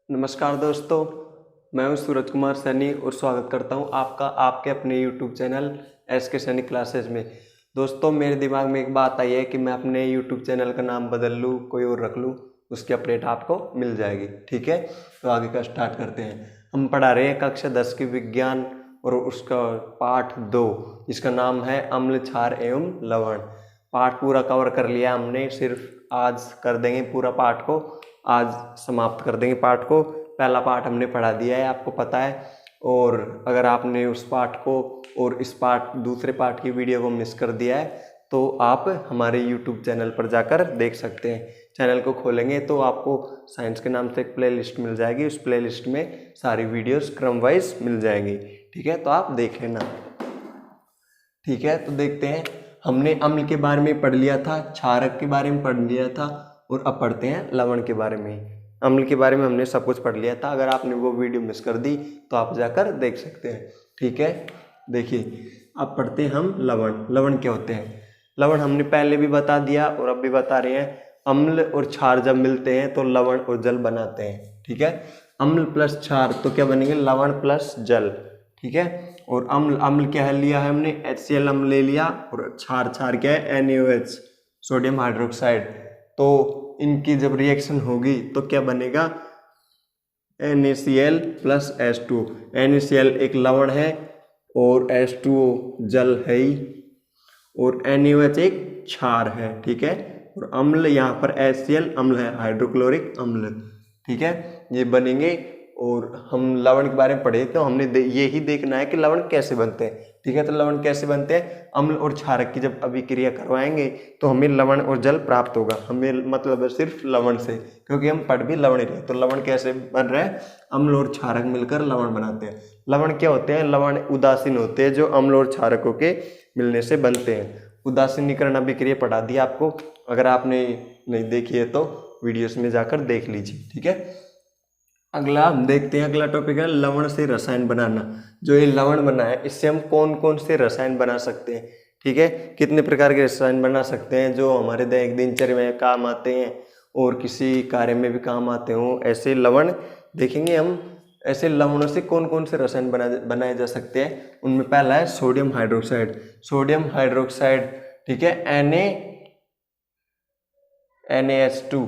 नमस्कार दोस्तों, मैं हूं सूरज कुमार सैनी और स्वागत करता हूं आपका आपके अपने YouTube channel SK Saini classes में। दोस्तों, मेरे दिमाग में एक बात आई है कि मैं अपने YouTube चैनल का नाम बदल लूं, कोई और रख लूं, उसकी अपडेट आपको मिल जाएगी। ठीक है, तो आगे का स्टार्ट करते हैं। हम पढ़ा रहे हैं कक्षा 10 की विज्ञान और उसका पाठ 2, जिसका नाम है अम्ल, क्षार एवं लवण। पाठ पूरा कवर कर लिया हमने, सिर्फ आज कर देंगे पूरा पाठ को, आज समाप्त कर देंगे पाठ को। पहला पाठ हमने पढ़ा दिया है, आपको पता है। और अगर आपने उस पाठ को और इस पाठ दूसरे पाठ की वीडियो को मिस कर दिया है तो आप हमारे YouTube चैनल पर जाकर देख सकते हैं। चैनल को खोलेंगे तो आपको साइंस के नाम से एक प्लेलिस्ट मिल जाएगी, उस प्लेलिस्ट में सारी वीडियोस क्रम वाइज मिल जाएंगी। ठीक है, तो आप देख लेना। ठीक है, तो देखते हैं। हमने अम्ल के बारे में पढ़ लिया था, क्षारक के बारे में पढ़ लिया था और अब पढ़ते हैं लवण के बारे में। अम्ल के बारे में हमने सब कुछ पढ़ लिया था, अगर आपने वो वीडियो मिस कर दी तो आप जाकर देख सकते हैं। ठीक है, देखिए अब पढ़ते हैं हम लवण। लवण क्या होते हैं? लवण हमने पहले भी बता दिया और अब भी बता रहे हैं। अम्ल और क्षार जब मिलते हैं तो लवण और जल बनाते हैं। ठीक है, अम्ल प्लस क्षार तो क्या बनेंगे? लवण प्लस जल। ठीक है, और अम्ल, अम्ल क्या है लिया है हमने? HCl अम्ल ले लिया। और क्षार, क्षार क्या है? NaOH, sodium hydroxide. तो इनकी जब रिएक्शन होगी तो क्या बनेगा? NaCl plus H2। NaCl एक लवण है और H2O जल है ही, और NaOH एक क्षार है। ठीक है, और अम्ल यहाँ पर HCl अम्ल है, हाइड्रोक्लोरिक अम्ल। ठीक है, ये बनेंगे। और हम लवण के बारे में पढ़े तो हमने ये ही देखना है कि लवण कैसे बनते हैं। ठीक है, तो लवण कैसे बनते हैं? अम्ल और क्षारक की जब अभिक्रिया करवाएंगे तो हमें लवण और जल प्राप्त होगा। हमें मतलब है सिर्फ लवण से, क्योंकि हम पढ़ भी लवण ही रहे। तो लवण कैसे बन रहा है? अम्ल और क्षारक मिलकर लवण बनाते हैं। लवण क्या होते हैं? लवण उदासीन होते हैं जो अम्ल और क्षारकों के मिलने से बनते हैं। उदासीनीकरण अभिक्रिया पढ़ा दी आपको, अगर आपने नहीं देखी है तो वीडियोस में जाकर देख लीजिए। ठीक है, अगला हम देखते हैं। अगला टॉपिक है लवण से रसायन बनाना। जो ये लवण बना है इससे हम कौन कौन से रसायन बना सकते हैं? ठीक है, कितने प्रकार के रसायन बना सकते हैं जो हमारे दैनिक दिनचर्या में काम आते हैं और किसी कार्य में भी काम आते हों, ऐसे लवण देखेंगे हम। ऐसे लवणों से कौन कौन से रसायन बनाए जा सकते हैं? उनमें पहला है सोडियम हाइड्रोक्साइड। सोडियम हाइड्रोक्साइड, ठीक है, NaH2,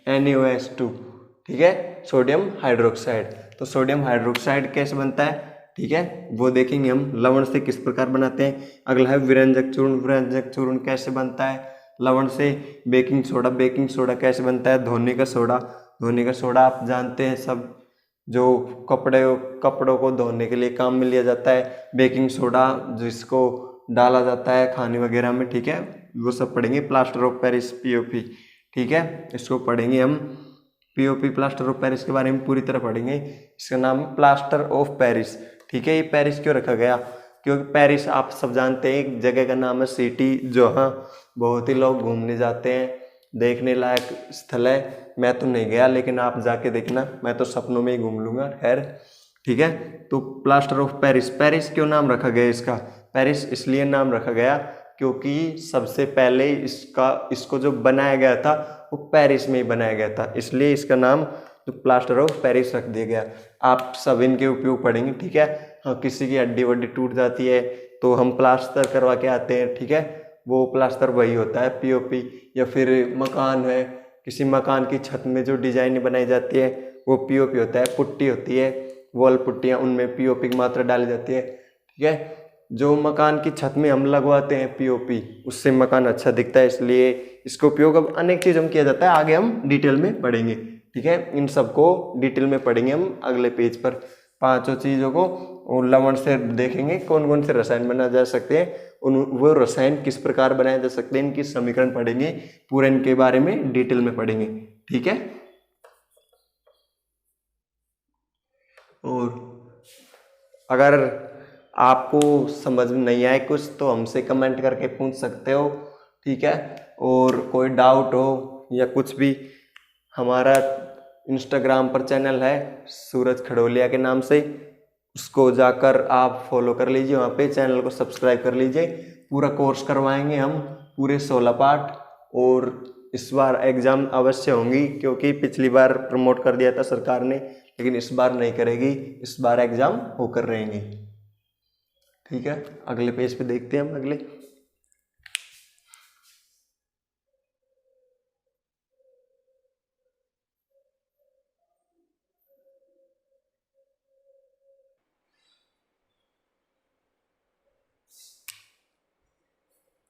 NaOH2। ठीक है, सोडियम हाइड्रोक्साइड। तो सोडियम हाइड्रोक्साइड कैसे बनता है? ठीक है, वो देखेंगे हम लवण से किस प्रकार बनाते हैं। अगला है विरंजक चूर्ण। विरंजक चूर्ण कैसे बनता है लवण से? Baking soda. बेकिंग सोडा कैसे बनता है? धोने का सोडा। धोने का सोडा आप जानते हैं सब, जो कपड़ों को धोने के लिए काम में लिया जाता है। बेकिंग सोडा जिसको डाला जाता है खाने वगैरह में। ठीक है, वो सब पढ़ेंगे। Plaster of Paris, POP। ठीक है, इसको पढ़ेंगे हम। POP, प्लास्टर ऑफ पेरिस के बारे में पूरी तरह पढ़ेंगे। इसका नाम है प्लास्टर ऑफ पेरिस। ठीक है, ये पेरिस क्यों रखा गया? क्योंकि पेरिस आप सब जानते हैं एक जगह का नाम है, सिटी, जहाँ बहुत ही लोग घूमने जाते हैं, देखने लायक स्थल है। मैं तो नहीं गया, लेकिन आप जाके देखना, मैं तो सपनों में ही घूम लूंगा। खैर, ठीक है, तो प्लास्टर ऑफ पेरिस। पेरिस क्यों नाम रखा गया इसका? पेरिस इसलिए नाम रखा गया क्योंकि सबसे पहले इसको जो बनाया गया था वो पेरिस में ही बनाया गया था, इसलिए इसका नाम जो प्लास्टर ऑफ पेरिस रख दिया गया। आप सब इनके उपयोग पढ़ेंगे। ठीक है, हाँ, किसी की हड्डी वड्डी टूट जाती है तो हम प्लास्टर करवा के आते हैं। ठीक है, वो प्लास्टर वही होता है, POP। या फिर मकान है, किसी मकान की छत में जो डिजाइन बनाई जाती है वो POP होता है। पुट्टी होती है, वॉल पुट्टियाँ, उनमें POP की मात्रा डाली जाती है। ठीक है, जो मकान की छत में हम लगवाते हैं POP, उससे मकान अच्छा दिखता है, इसलिए इसका उपयोग अब अनेक चीज़ों में किया जाता है। आगे हम डिटेल में पढ़ेंगे। ठीक है, इन सबको डिटेल में पढ़ेंगे हम अगले पेज पर, पांचों चीज़ों को। और लवण से देखेंगे कौन कौन से रसायन बनाए जा सकते हैं, वो रसायन किस प्रकार बनाए जा सकते हैं, इनकी समीकरण पढ़ेंगे, पूरे इनके बारे में डिटेल में पढ़ेंगे। ठीक है, और अगर आपको समझ में नहीं आए कुछ तो हमसे कमेंट करके पूछ सकते हो। ठीक है, और कोई डाउट हो या कुछ भी, हमारा इंस्टाग्राम पर चैनल है सूरज खड़ोलिया के नाम से, उसको जाकर आप फॉलो कर लीजिए, वहाँ पे चैनल को सब्सक्राइब कर लीजिए। पूरा कोर्स करवाएंगे हम, पूरे 16 पाठ, और इस बार एग्जाम अवश्य होंगी, क्योंकि पिछली बार प्रमोट कर दिया था सरकार ने, लेकिन इस बार नहीं करेगी, इस बार एग्जाम होकर रहेंगे। ठीक है, अगले पेज पे देखते हैं हम अगले।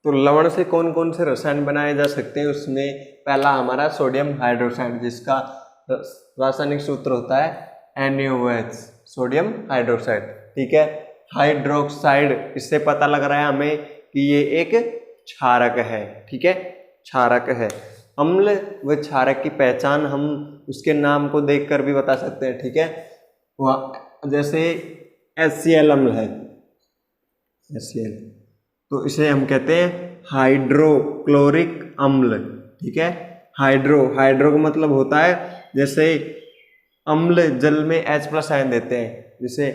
तो लवण से कौन कौन से रसायन बनाए जा सकते हैं, उसमें पहला हमारा सोडियम हाइड्रोक्साइड, जिसका रासायनिक सूत्र होता है NaOH, सोडियम हाइड्रोक्साइड। ठीक है, हाइड्रोक्साइड, इससे पता लग रहा है हमें कि ये एक क्षारक है। ठीक है, क्षारक है। अम्ल व क्षारक की पहचान हम उसके नाम को देखकर भी बता सकते हैं। ठीक है, वह जैसे HCl अम्ल है, HCl, तो इसे हम कहते हैं हाइड्रोक्लोरिक अम्ल। ठीक है, हाइड्रो का मतलब होता है, जैसे अम्ल जल में H+ आयन देते हैं, जिसे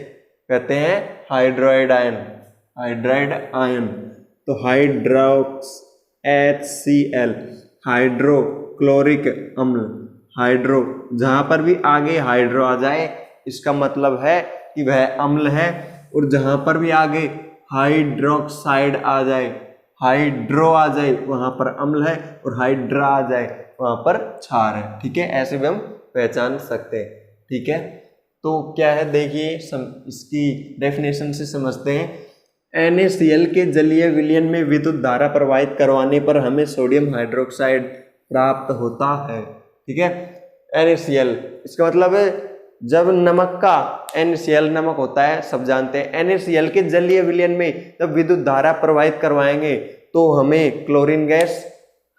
कहते हैं हाइड्राइड आयन। तो हाइड्रोक्स HCl, हाइड्रोक्लोरिक अम्ल। हाइड्रो, जहां पर भी आगे हाइड्रो आ जाए इसका मतलब है कि वह अम्ल है, और जहां पर भी आगे हाइड्रोक्साइड आ जाए, हाइड्रो आ जाए, वहां पर अम्ल है, और हाइड्रा आ जाए वहां पर क्षार है। ठीक है, ऐसे भी हम पहचान सकते हैं। ठीक है, तो क्या है देखिए, इसकी डेफिनेशन से समझते हैं। NaCl के जलीय विलयन में विद्युत धारा प्रवाहित करवाने पर हमें सोडियम हाइड्रोक्साइड प्राप्त होता है। ठीक है, NaCl, इसका मतलब है जब नमक का, NaCl नमक होता है, सब जानते हैं। NaCl के जलीय विलयन में जब विद्युत धारा प्रवाहित करवाएंगे तो हमें क्लोरीन गैस,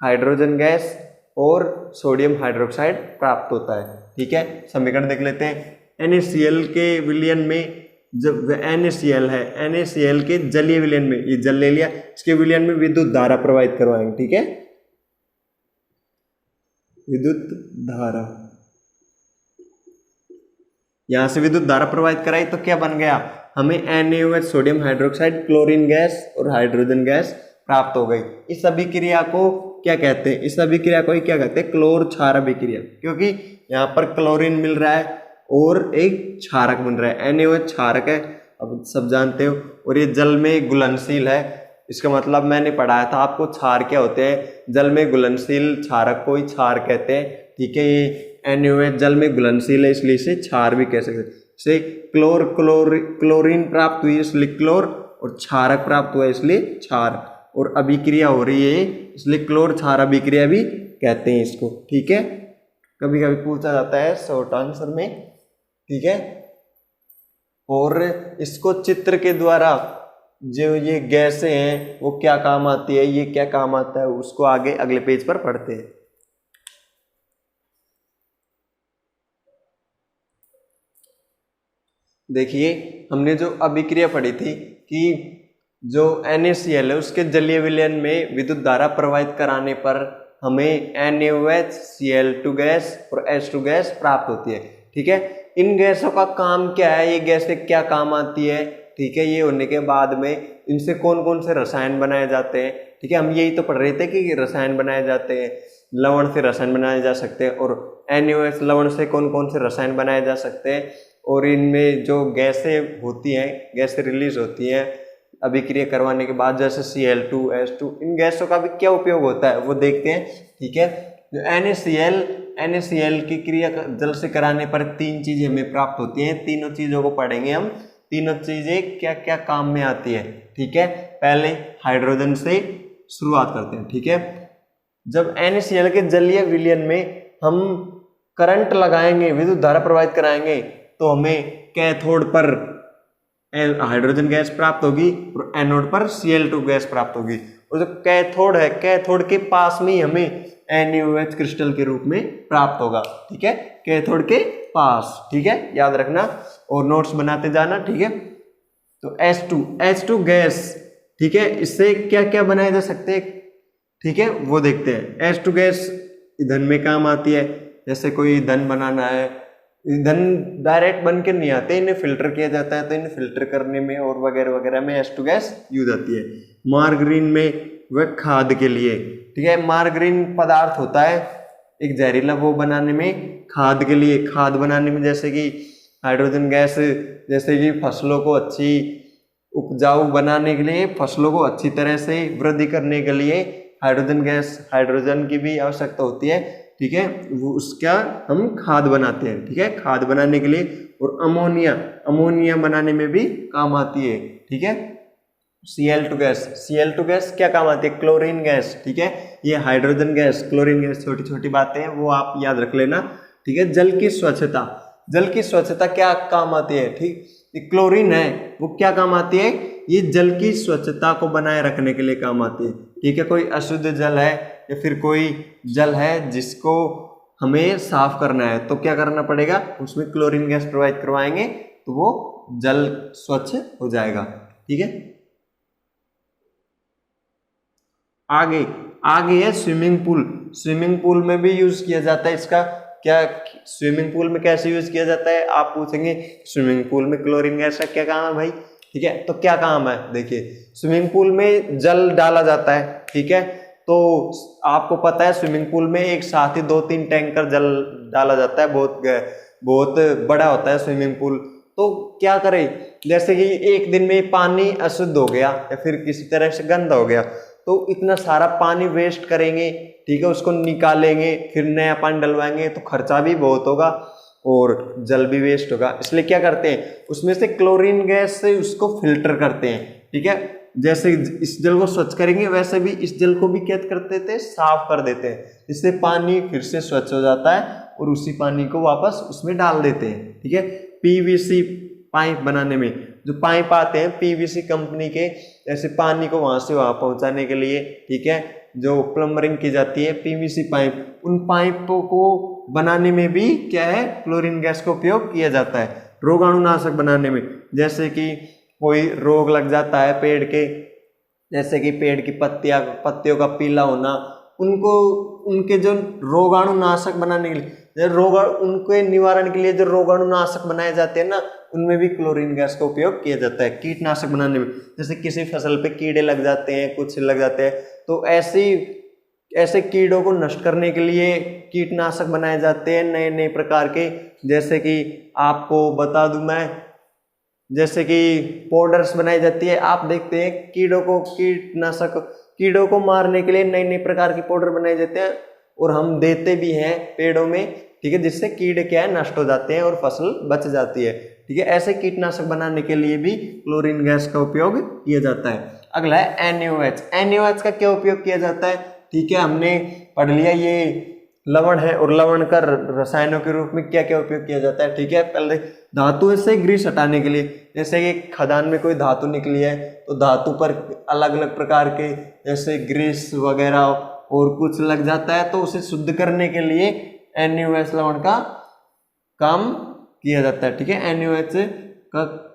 हाइड्रोजन गैस और सोडियम हाइड्रोक्साइड प्राप्त होता है। ठीक है, समीकरण देख लेते हैं। NaCl के विलयन में, जब NaCl है, NaCl के जलीय विलयन में, ये जल ले लिया, इसके विलयन में विद्युत धारा प्रवाहित करवाएंगे। ठीक है, विद्युत धारा, यहां से विद्युत धारा प्रवाहित कराई तो क्या बन गया, हमें NaOH, sodium hydroxide, chlorine gas और हाइड्रोजन गैस प्राप्त हो गई। इस अभिक्रिया को क्या कहते हैं, इस अभिक्रिया को ही क्या कहते हैं, क्लोर क्षार अभिक्रिया, क्योंकि यहाँ पर क्लोरीन मिल रहा है और एक क्षारक बन रहा है। NaOH क्षारक है, अब सब जानते हो, और ये जल में घुलनशील है। इसका मतलब मैंने पढ़ाया था आपको, क्षार क्या होते हैं, जल में घुलनशील क्षारक को ही क्षार कहते हैं। ठीक है, ये NaOH जल में घुलनशील है, इसलिए इसे क्षार भी कह सकते हैं। इसे क्लोरीन प्राप्त हुई इसलिए क्लोर, और क्षारक प्राप्त हुआ इसलिए क्षार, और अभिक्रिया हो रही है इसलिए क्लोर क्षार अभिक्रिया भी कहते हैं इसको। ठीक है, कभी कभी पूछा जाता है शॉर्ट आंसर में। ठीक है, और इसको चित्र के द्वारा, जो ये गैसें हैं वो क्या काम आती है, ये क्या काम आता है, उसको आगे अगले पेज पर पढ़ते हैं। देखिए, हमने जो अभिक्रिया पढ़ी थी कि जो NaCl है उसके जलीय विलयन में विद्युत धारा प्रवाहित कराने पर हमें NaOH, Cl2 गैस और H2 गैस प्राप्त होती है। ठीक है, इन गैसों का काम क्या है, ये गैसें क्या काम आती है। ठीक है, ये होने के बाद में इनसे कौन कौन से रसायन बनाए जाते हैं। ठीक है, हम यही तो पढ़ रहे थे कि रसायन बनाए जाते हैं, लवण से रसायन बनाए जा सकते हैं, और NaOH लवण से कौन कौन से रसायन बनाए जा सकते हैं, और इनमें जो गैसें होती हैं, गैसें रिलीज होती हैं अभिक्रिया करवाने के बाद, जैसे Cl2, H2, इन गैसों का भी क्या उपयोग होता है वो देखते हैं। ठीक है, जो NaCl की क्रिया जल से कराने पर तीन चीजें हमें प्राप्त होती हैं, तीनों चीजों को पढ़ेंगे हम, तीनों चीजें क्या क्या काम में आती है। ठीक है, पहले हाइड्रोजन से शुरुआत करते हैं। ठीक है, जब NaCl के जलीय विलयन में हम करंट लगाएंगे, विद्युत धारा प्रवाहित कराएंगे, तो हमें कैथोड पर हाइड्रोजन गैस प्राप्त होगी और एनोड पर Cl2 गैस प्राप्त होगी, और जो कैथोड है, कैथोड के पास में ही हमें NaOH क्रिस्टल के रूप में प्राप्त होगा। ठीक है, कैथोड के पास। ठीक है, याद रखना और नोट्स बनाते जाना। ठीक है, तो H2 गैस। ठीक है, इससे क्या क्या बनाए जा सकते हैं, ठीक है वो देखते हैं। H2 गैस ईंधन में काम आती है, जैसे कोई ईंधन बनाना है, ईंधन डायरेक्ट बन के नहीं आते, इन्हें फिल्टर किया जाता है, तो इन्हें फिल्टर करने में और वगैरह वगैरह में H2 गैस यूज आती है। मार्गरीन में वह खाद के लिए। ठीक है। मार्गरीन पदार्थ होता है एक जहरीला वो बनाने में, खाद के लिए, खाद बनाने में, जैसे कि हाइड्रोजन गैस, जैसे कि फसलों को अच्छी उपजाऊ बनाने के लिए, फसलों को अच्छी तरह से वृद्धि करने के लिए हाइड्रोजन गैस, हाइड्रोजन की भी आवश्यकता होती है, ठीक है। वो उसका हम खाद बनाते हैं, ठीक है, खाद बनाने के लिए। और अमोनिया, अमोनिया बनाने में भी काम आती है, ठीक है। Cl2 गैस, Cl2 गैस क्या काम आती है? क्लोरीन गैस, ठीक है। ये हाइड्रोजन गैस, क्लोरीन गैस, छोटी छोटी बातें हैं वो आप याद रख लेना, ठीक है। जल की स्वच्छता, जल की स्वच्छता क्या काम आती है? ठीक, ये क्लोरीन है वो क्या काम आती है? ये जल की स्वच्छता को बनाए रखने के लिए काम आती है, ठीक है। कोई अशुद्ध जल है या फिर कोई जल है जिसको हमें साफ करना है तो क्या करना पड़ेगा? उसमें क्लोरीन गैस प्रोवाइड करवाएंगे तो वो जल स्वच्छ हो जाएगा, ठीक है। आगे आगे है स्विमिंग पूल। स्विमिंग पूल में भी यूज किया जाता है इसका। क्या स्विमिंग पूल में कैसे यूज किया जाता है? आप पूछेंगे स्विमिंग पूल में क्लोरीन गैस का क्या काम है भाई, ठीक है। तो क्या काम है, देखिए स्विमिंग पूल में जल डाला जाता है, ठीक है। तो आपको पता है स्विमिंग पूल में एक साथ ही 2-3 टैंकर जल डाला जाता है, बहुत बड़ा होता है स्विमिंग पूल। तो क्या करें, जैसे कि एक दिन में पानी अशुद्ध हो गया या फिर किसी तरह से गंदा हो गया तो इतना सारा पानी वेस्ट करेंगे, ठीक है, उसको निकालेंगे फिर नया पानी डलवाएंगे तो खर्चा भी बहुत होगा और जल भी वेस्ट होगा। इसलिए क्या करते हैं, उसमें से क्लोरीन गैस से उसको फिल्टर करते हैं, ठीक है। जैसे इस जल को स्वच्छ करेंगे वैसे भी इस जल को भी क्या करते थे, साफ कर देते हैं, इससे पानी फिर से स्वच्छ हो जाता है और उसी पानी को वापस उसमें डाल देते हैं, ठीक है। पीवीसी पाइप बनाने में जो पाइप आते हैं पीवीसी कंपनी के, जैसे पानी को वहां से वहां पहुंचाने के लिए, ठीक है, जो प्लम्बरिंग की जाती है पीवीसी पाइप, उन पाइपों को बनाने में भी क्या है, क्लोरीन गैस का उपयोग किया जाता है। रोगाणुनाशक बनाने में, जैसे कि कोई रोग लग जाता है पेड़ के, जैसे कि पेड़ की पत्तियों का पीला होना, उनको उनके जो रोगाणुनाशक बनाने के लिए उनके निवारण के लिए जो रोगाणुनाशक बनाए जाते हैं ना, उनमें भी क्लोरीन गैस का उपयोग किया जाता है। कीटनाशक बनाने में, जैसे किसी फसल पे कीड़े लग जाते हैं, कुछ लग जाते हैं, तो ऐसे कीड़ों को नष्ट करने के लिए कीटनाशक बनाए जाते हैं नए नए प्रकार के। जैसे कि आपको बता दूं मैं, जैसे कि पाउडर्स बनाई जाती है, आप देखते हैं कीड़ों को मारने के लिए नए नए प्रकार की पाउडर बनाए जाते हैं और हम देते भी हैं पेड़ों में, ठीक है, जिससे कीड़े क्या है, नष्ट हो जाते हैं और फसल बच जाती है, ठीक है। ऐसे कीटनाशक बनाने के लिए भी क्लोरीन गैस का उपयोग किया जाता है। अगला है NaOH। NaOH का क्या उपयोग किया जाता है, ठीक है, हमने पढ़ लिया, ये लवण है और लवण का रसायनों के रूप में क्या क्या उपयोग किया जाता है, ठीक है। पहले धातु से ग्रीस हटाने के लिए, जैसे कि खदान में कोई धातु निकली है तो धातु पर अलग अलग प्रकार के जैसे ग्रीस वगैरह और कुछ लग जाता है, तो उसे शुद्ध करने के लिए NaOH लवण का काम किया जाता है, ठीक है। NaOH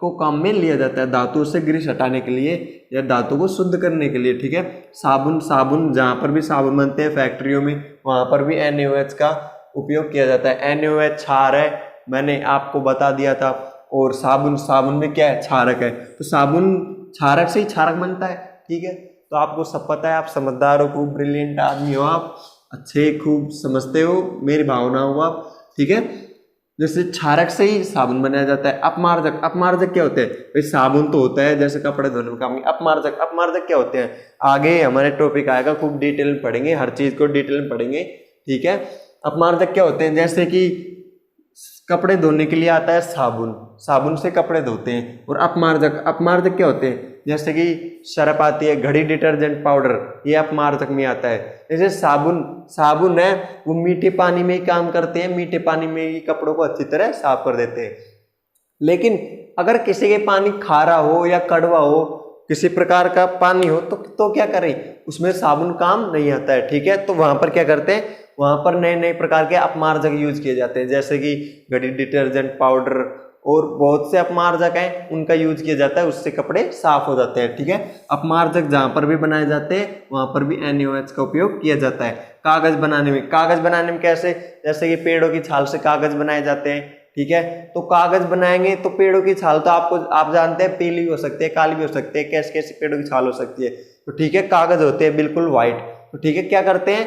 को काम में लिया जाता है धातु से ग्रीस हटाने के लिए या धातु को शुद्ध करने के लिए, ठीक है। साबुन जहाँ पर भी साबुन बनते हैं फैक्ट्रियों में, वहाँ पर भी NaOH का उपयोग किया जाता है। NaOH क्षार है, मैंने आपको बता दिया था। और साबुन में क्या है, क्षारक है, तो साबुन क्षारक से ही क्षारक बनता है, ठीक है। तो आपको सब पता है, आप समझदार हो, खूब ब्रिलियंट आदमी हो, आप अच्छे खूब समझते हो, मेरी भावना हो आप, ठीक है। जैसे क्षारक से ही साबुन बनाया जाता है। अपमार्जक क्या होते हैं भाई, साबुन तो होता है जैसे कपड़े धोने में काम। अपमार्जक क्या होते हैं, आगे हमारे टॉपिक आएगा, खूब डिटेल में पढ़ेंगे, हर चीज को डिटेल में पढ़ेंगे, ठीक है। अपमार्जक क्या होते हैं, जैसे कि कपड़े धोने के लिए आता है साबुन से कपड़े धोते हैं। और अपमार्जक क्या होते हैं, जैसे कि सरफ आती है, घड़ी डिटर्जेंट पाउडर, ये अपमार्जक में आता है। जैसे साबुन है वो मीठे पानी में ही काम करते हैं, मीठे पानी में ही कपड़ों को अच्छी तरह साफ कर देते हैं। लेकिन अगर किसी के पानी खारा हो या कड़वा हो, किसी प्रकार का पानी हो, तो क्या करें, उसमें साबुन काम नहीं आता है, ठीक है। तो वहां पर क्या करते हैं, वहां पर नए नए प्रकार के अपमार्जक यूज किए जाते हैं, जैसे कि घड़ी डिटर्जेंट पाउडर और बहुत से अपमार्जक हैं, उनका यूज किया जाता है, उससे कपड़े साफ हो जाते हैं, ठीक है। अपमार्जक जहां पर भी बनाए जाते हैं वहां पर भी NaOH का उपयोग किया जाता है। कागज बनाने में कैसे, जैसे कि पेड़ों की छाल से कागज बनाए जाते हैं, ठीक है। तो कागज बनाएंगे तो पेड़ों की छाल तो आप जानते हैं, पीली हो सकती है, काली भी हो सकती है, कैसे कैसे पेड़ों की छाल हो सकती है, तो ठीक है, कागज होते हैं बिल्कुल व्हाइट, तो ठीक है, क्या करते हैं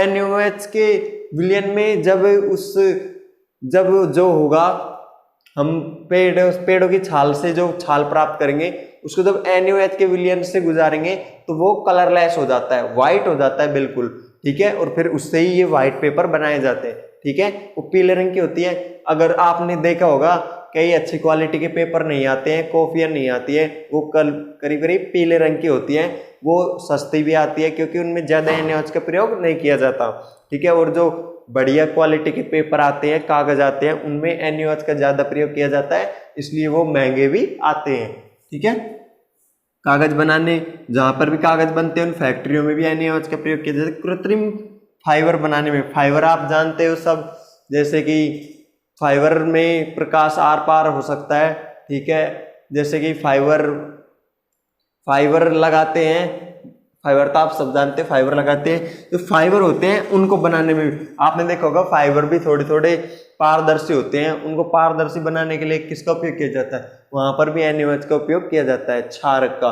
NaOH के विलयन में जब जो होगा, हम पेड़ों की छाल से जो छाल प्राप्त करेंगे उसको जब NaOH के विलयन से गुजारेंगे तो वो कलरलेस हो जाता है, व्हाइट हो जाता है बिल्कुल, ठीक है। और फिर उससे ही ये व्हाइट पेपर बनाए जाते हैं, ठीक है। वो पीले रंग की होती है। अगर आपने देखा होगा कई अच्छी क्वालिटी के पेपर नहीं आते हैं, कॉपियां नहीं आती है, वो करीब करीब पीले रंग की होती है, वो सस्ती भी आती है क्योंकि उनमें ज्यादा NaOH का प्रयोग नहीं किया जाता, ठीक है। और जो बढ़िया क्वालिटी के पेपर आते हैं, कागज आते हैं, उनमें NaOH का ज्यादा प्रयोग किया जाता है, इसलिए वो महंगे भी आते हैं, ठीक है। कागज बनाने, जहां पर भी कागज बनते हैं उन फैक्ट्रियों में भी NaOH का प्रयोग किया जाता है। कृत्रिम फाइबर बनाने में, फाइबर आप जानते हो सब, जैसे कि फाइबर में प्रकाश आर पार हो सकता है, ठीक है। जैसे कि फाइबर लगाते हैं, फाइबर तो आप सब जानते हैं, फाइबर लगाते हैं, जो फाइबर होते हैं उनको बनाने में भी आपने देखा होगा फाइबर भी थोड़े थोड़े पारदर्शी होते हैं, उनको पारदर्शी बनाने के लिए किसका उपयोग किया जाता है, वहां पर भी NaOH का उपयोग किया जाता है, क्षारक का।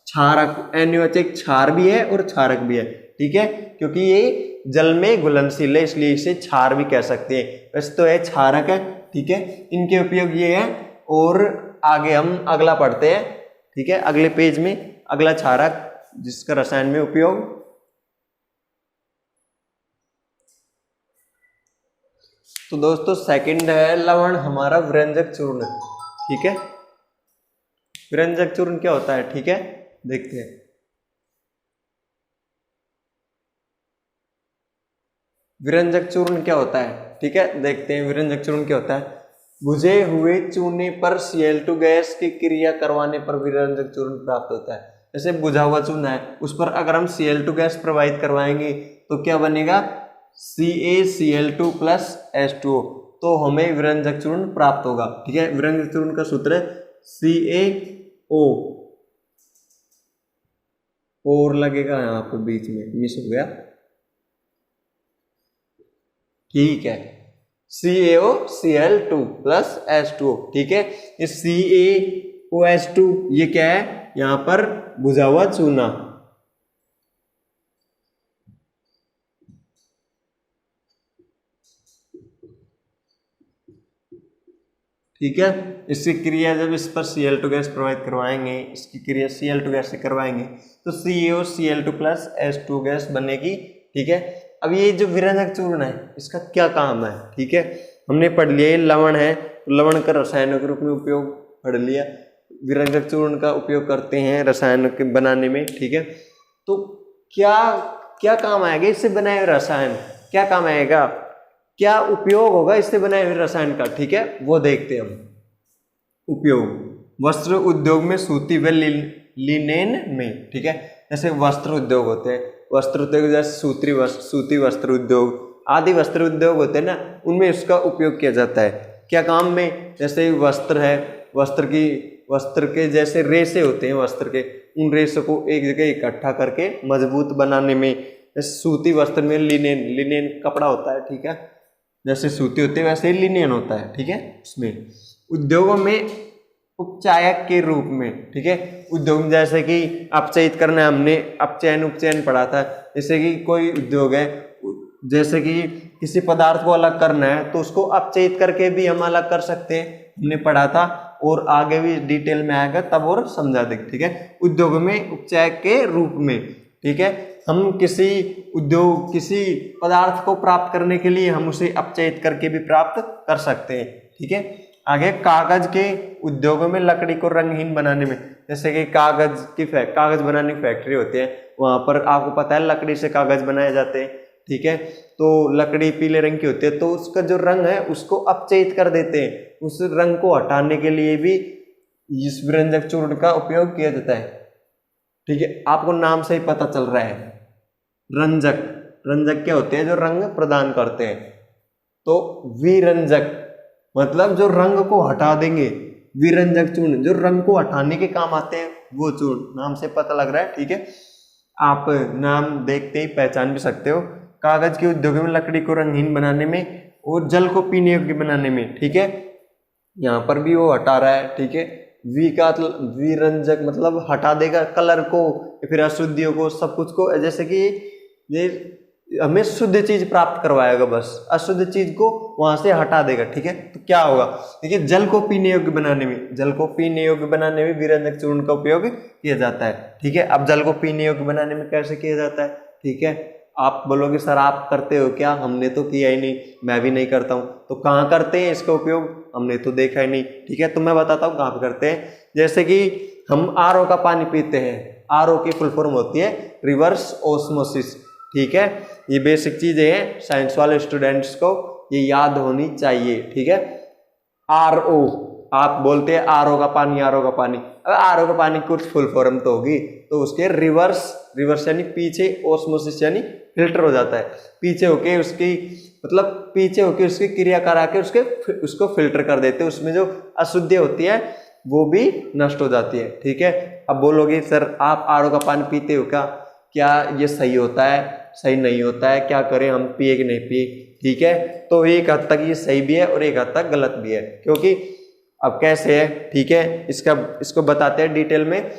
क्षारक, NaOH एक क्षार भी है और क्षारक भी है, ठीक है, क्योंकि ये जल में घुलनशील है इसलिए इसे क्षार भी कह सकते हैं। वैसे तो ये क्षारक है, ठीक है, इनके उपयोग ये है। और आगे हम अगला पढ़ते हैं, ठीक है, अगले पेज में अगला क्षारक जिसका रसायन में उपयोग। तो दोस्तों सेकंड है लवण हमारा विरंजक चूर्ण, ठीक है। विरंजक चूर्ण क्या होता है, ठीक है, देखते हैं। विरंजक चूर्ण क्या होता है, ठीक है, देखते हैं विरंजक चूर्ण क्या होता है। बुझे हुए चूने पर Cl2 गैस की क्रिया करवाने पर विरंजक चूर्ण प्राप्त होता है। जैसे बुझा हुआ चूना है, उस पर अगर हम Cl2 गैस प्रवाहित करवाएंगे तो क्या बनेगा, CaCl2 प्लस H2O, तो हमें विरंजक चूर्ण प्राप्त होगा, ठीक है। विरंजक चूर्ण का सूत्र है CaO, और लगेगा यहाँ पे बीच में, मिस हो गया, ठीक है, CaOCl2 प्लस H2O, ठीक है। ये CaOH2 ये क्या है, यहां पर बुझा हुआ चूना, ठीक है। इसकी क्रिया जब इस पर Cl2 गैस प्रवाहित करवाएंगे, इसकी क्रिया Cl2 गैस से करवाएंगे तो CaOCl2 प्लस H2 गैस बनेगी, ठीक है। अब ये जो विरंजक चूर्ण है इसका क्या काम है, ठीक है, हमने पढ़ लिया ये लवण है, तो लवण का रसायनों के रूप में उपयोग पढ़ लिया। विरंजक चूर्ण का उपयोग करते हैं रसायन के बनाने में, ठीक है। तो क्या क्या काम आएगा इससे बनाए हुए रसायन, क्या काम आएगा, क्या उपयोग होगा इससे बनाए हुए रसायन का, ठीक है, वो देखते हैं हम। उपयोग वस्त्र उद्योग में सूती व लिनेन में, ठीक है, जैसे वस्त्र उद्योग होते हैं, वस्त्र उद्योग जैसे सूती वस्त्र उद्योग आदि वस्त्र उद्योग होते हैं ना, उनमें इसका उपयोग किया जाता है। क्या काम में, जैसे वस्त्र है, वस्त्र के जैसे रेशे होते हैं वस्त्र के, उन रेशों को एक जगह इकट्ठा करके मजबूत बनाने में, जैसे सूती वस्त्र में लिनेन कपड़ा होता है, ठीक है, जैसे सूती होते हैं वैसे ही लिनेन होता है, ठीक है। उसमें उद्योगों में उपचायक के रूप में, ठीक है, उद्योग में जैसे कि अपचयित करना, हमने अपचयन उपचयन पढ़ा था, जैसे कि कोई उद्योग है, जैसे कि किसी पदार्थ को अलग करना है तो उसको अपचयित करके भी हम अलग कर सकते हैं, हमने पढ़ा था, और आगे भी डिटेल में आएगा तब और समझा देंगे, ठीक है। उद्योग में उपचायक के रूप में, ठीक है, हम किसी पदार्थ को प्राप्त करने के लिए हम उसे अपचयित करके भी प्राप्त कर सकते हैं, ठीक है। आगे कागज के उद्योगों में लकड़ी को रंगहीन बनाने में, जैसे कि कागज बनाने की फैक्ट्री होती है, वहां पर आपको पता है लकड़ी से कागज बनाए जाते हैं, ठीक है। तो लकड़ी पीले रंग की होती है, तो उसका जो रंग है उसको अपचयित कर देते हैं, उस रंग को हटाने के लिए भी इस विरंजक चूर्ण का उपयोग किया जाता है, ठीक है। आपको नाम से ही पता चल रहा है, रंजक क्या होते हैं, जो रंग प्रदान करते हैं, तो विरंजक मतलब जो रंग को हटा देंगे, विरंजक चूर्ण जो रंग को हटाने के काम आते हैं, वो चूर्ण, नाम से पता लग रहा है, ठीक है। आप नाम देखते ही पहचान भी सकते हो। कागज के उद्योगों में लकड़ी को रंगहीन बनाने में और जल को पीने योग्य बनाने में, ठीक है, यहाँ पर भी वो हटा रहा है, ठीक है। विरंजक मतलब हटा देगा कलर को, फिर अशुद्धियों को, सब कुछ को, जैसे कि ये हमें शुद्ध चीज प्राप्त करवाएगा, बस अशुद्ध चीज को वहां से हटा देगा। ठीक है, तो क्या होगा, देखिए जल को पीने योग्य बनाने में वीरजक चूर्ण का उपयोग किया जाता है। ठीक है, अब जल को पीने योग्य बनाने में कैसे किया जाता है? ठीक है, आप बोलोगे सर आप करते हो क्या? हमने तो किया ही नहीं, मैं भी नहीं करता हूँ। तो कहाँ करते हैं इसका उपयोग? हमने तो देखा ही नहीं। ठीक है, तो मैं बताता हूँ कहाँ पे करते हैं। जैसे कि हम आरओ का पानी पीते हैं, आरओ की फुल फॉर्म होती है रिवर्स ऑस्मोसिस। ठीक है, ये बेसिक चीजें हैं, साइंस वाले स्टूडेंट्स को ये याद होनी चाहिए। ठीक है, आरओ, आप बोलते हैं आरओ का पानी, आरओ का पानी, अब आरओ का पानी कुछ फुल फॉर्म तो होगी, तो उसके रिवर्स यानी पीछे, ऑस्मोसिस यानी फिल्टर हो जाता है, पीछे होके उसकी मतलब पीछे होके उसकी क्रिया करा के उसको फिल्टर कर देते हैं, उसमें जो अशुद्धि होती है वो भी नष्ट हो जाती है। ठीक है, अब बोलोगे सर आप आरओ का पानी पीते हो क्या ये सही होता है, सही नहीं होता है, क्या करें, हम पिए कि नहीं पिए? ठीक है, तो एक हद तक ये सही भी है और एक हद तक गलत भी है, क्योंकि अब कैसे है? ठीक है, इसको बताते हैं डिटेल में।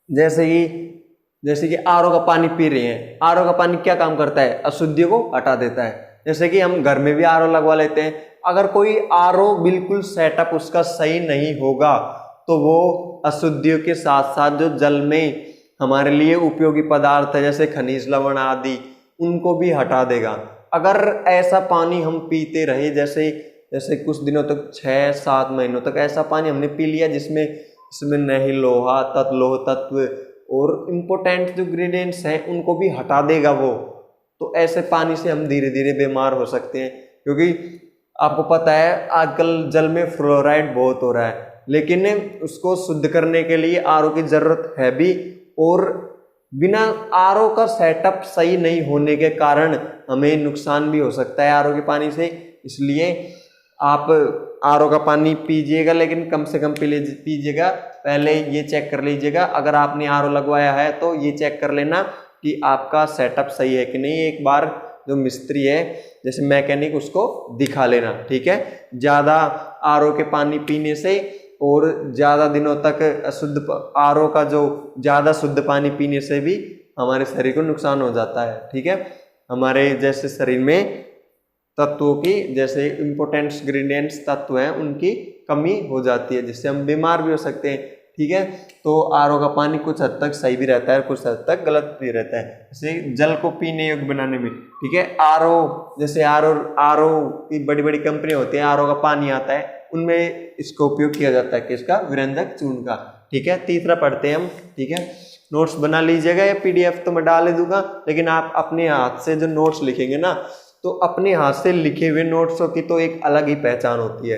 जैसे कि आरओ का पानी पी रहे हैं, आरओ का पानी क्या काम करता है? अशुद्धियों को हटा देता है। जैसे कि हम घर में भी आरओ लगवा लेते हैं, अगर कोई आरओ बिल्कुल सेटअप उसका सही नहीं होगा तो वो अशुद्धियों के साथ साथ जो जल में हमारे लिए उपयोगी पदार्थ है जैसे खनिज लवण आदि, उनको भी हटा देगा। अगर ऐसा पानी हम पीते रहे, जैसे कुछ दिनों तक 6-7 महीनों तक ऐसा पानी हमने पी लिया इसमें नहीं लोहा तत्व, लोह तत्व और इम्पोर्टेंट जो इंग्रेडिएंट्स हैं उनको भी हटा देगा वो, तो ऐसे पानी से हम धीरे धीरे बीमार हो सकते हैं। क्योंकि आपको पता है आजकल जल में फ्लोराइड बहुत हो रहा है, लेकिन उसको शुद्ध करने के लिए आरओ की जरूरत है भी, और बिना आरओ का सेटअप सही नहीं होने के कारण हमें नुकसान भी हो सकता है आरओ के पानी से। इसलिए आप आरओ का पानी पीजिएगा, लेकिन कम से कम पीजिएगा, पहले ये चेक कर लीजिएगा, अगर आपने आरओ लगवाया है तो ये चेक कर लेना कि आपका सेटअप सही है कि नहीं। एक बार जो मिस्त्री है जैसे मैकेनिक, उसको दिखा लेना। ठीक है, ज़्यादा आरओ के पानी पीने से और ज़्यादा दिनों तक अशुद्ध आरओ का जो ज़्यादा शुद्ध पानी पीने से भी हमारे शरीर को नुकसान हो जाता है। ठीक है, हमारे जैसे शरीर में तत्वों की, जैसे इम्पोर्टेंट इंग्रेडिएंट्स तत्व हैं, उनकी कमी हो जाती है, जिससे हम बीमार भी हो सकते हैं। ठीक है, तो आरओ का पानी कुछ हद तक सही भी रहता है, कुछ हद तक गलत भी रहता है। जैसे जल को पीने योग्य बनाने में, ठीक है, जैसे आरओ की बड़ी बड़ी कंपनी होती है, आरओ का पानी आता है, उनमें इसका उपयोग किया जाता है, किसका? वीरजक चूर्ण का। ठीक है, तीसरा पढ़ते हैं हम। ठीक है, नोट्स बना लीजिएगा, या पीडीएफ तो मैं डाल दूंगा, लेकिन आप अपने हाथ से जो नोट्स लिखेंगे ना, तो अपने हाथ से लिखे हुए नोट्सों की तो एक अलग ही पहचान होती है,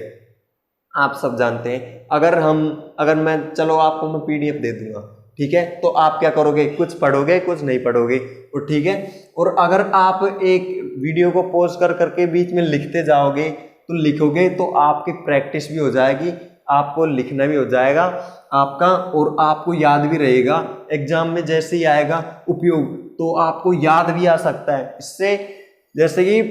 आप सब जानते हैं। अगर मैं चलो आपको मैं पीडीएफ दे दूंगा, ठीक है, तो आप क्या करोगे? कुछ पढ़ोगे, कुछ नहीं पढ़ोगे, और ठीक है, और अगर आप एक वीडियो को पॉज करके बीच में लिखते जाओगे तो लिखोगे तो आपकी प्रैक्टिस भी हो जाएगी, आपको लिखना भी हो जाएगा आपका, और आपको याद भी रहेगा। एग्जाम में जैसे ही आएगा उपयोग तो आपको याद भी आ सकता है इससे। जैसे कि